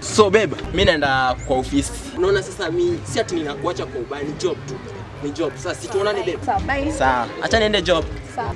So babe, mimi naenda kwa ofisi. Unaona sasa mimi si ati ninakuacha kwa ubaya, ni job tu. Ni job. Sasa si tuonane babe. Sawa, bye. Sawa. Acha niende job. Sawa.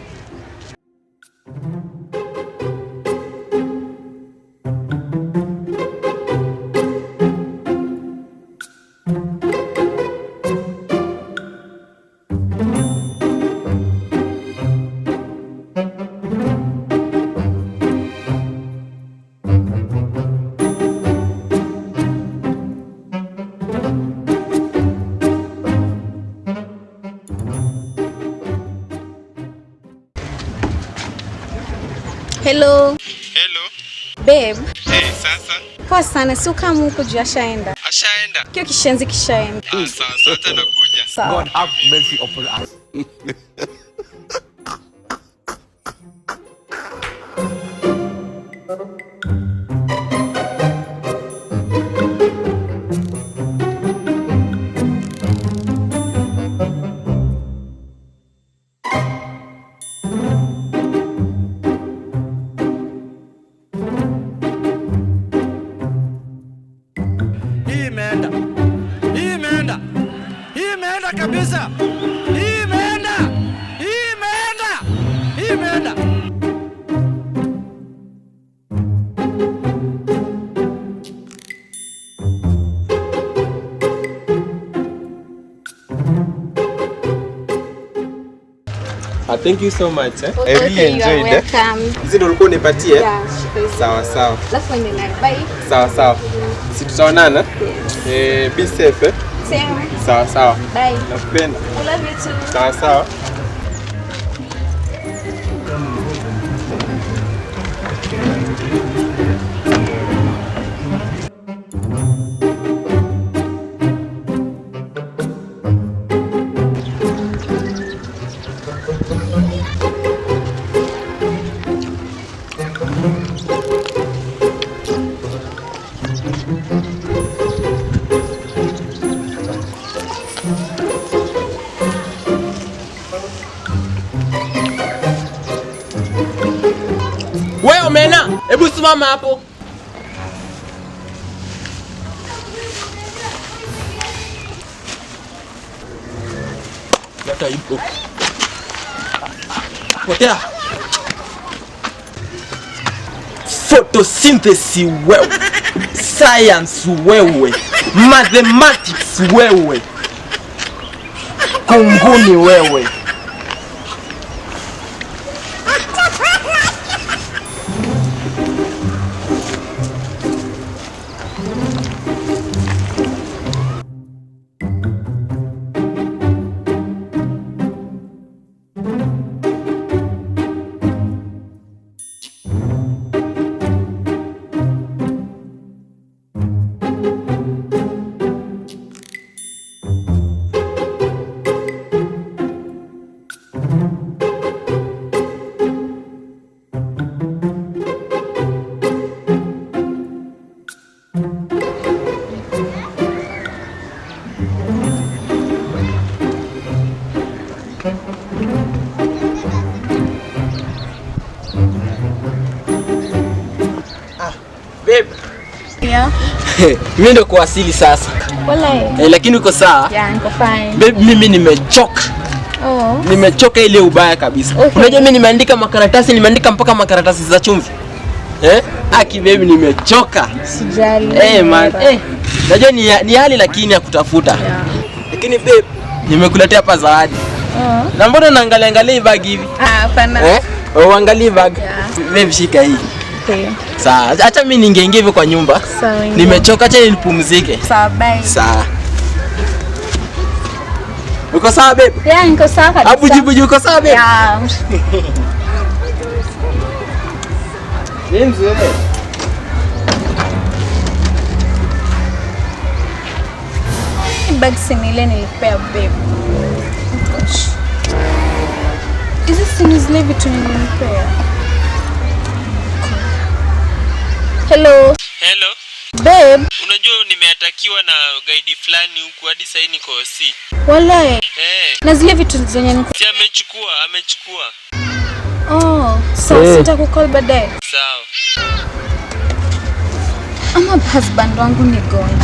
Hello. Hello. Babe. Hey, sasa. Poa sana, si kama huko juu ashaenda. Ashaenda. Kio kishenzi kishaenda. Sawa, hata nakuja. Sawa. God have mercy upon us. Imeenda kabisa. Imeenda. Thank you so much. I Okay, really enjoyed it. Hizi ndio ulikuwa unipatie? Yeah. Sawa. Let's find it. Bye. Sawa. Si tutaonana? Be safe. Same. Sawa. Bye. Nakupenda. I love you too. Sawa. Wewe omena, hebu simama hapo. Leta ipo. Potea. Photosynthesis wewe. Science wewe. Mathematics wewe. Kunguni wewe. Babe. Yeah. Mimi ndo kuwasili sasa. Walai. Lakini uko sawa? Yeah, niko fine. Babe, mimi nimechoka. Oh. Nimechoka ile ubaya kabisa. Okay. Unajua mimi nimeandika mpaka makaratasi za chumvi. Aki babe nimechoka. Sijali. Man. Najua ni hali lakini ya kutafuta. Yeah. Lakini babe, nimekuletea hapa zawadi. Na mbona unaangalia bag hivi? Hapana. Uangalie bag. Yeah. Babe, shika hii. Okay. Sawa, acha mimi ningeingia hivyo kwa nyumba. Sawa. Nimechoka, acha nipumzike. Sawa, bye. Sawa. Uko sawa babe? Yeah, niko sawa kabisa. Hapo jibu uko sawa babe? Yeah. Enze. Bag sinile nilipea babe. Gosh. Hizi simu zile vitu nilipea. Hello. Babe. Unajua nimeatakiwa na guide fulani huku hadi sasa niko C. Walai. Na zile vitu zenye niko. Si amechukua. Oh, so sitakucall baadaye. Sawa. Ama husband wangu ni gonja.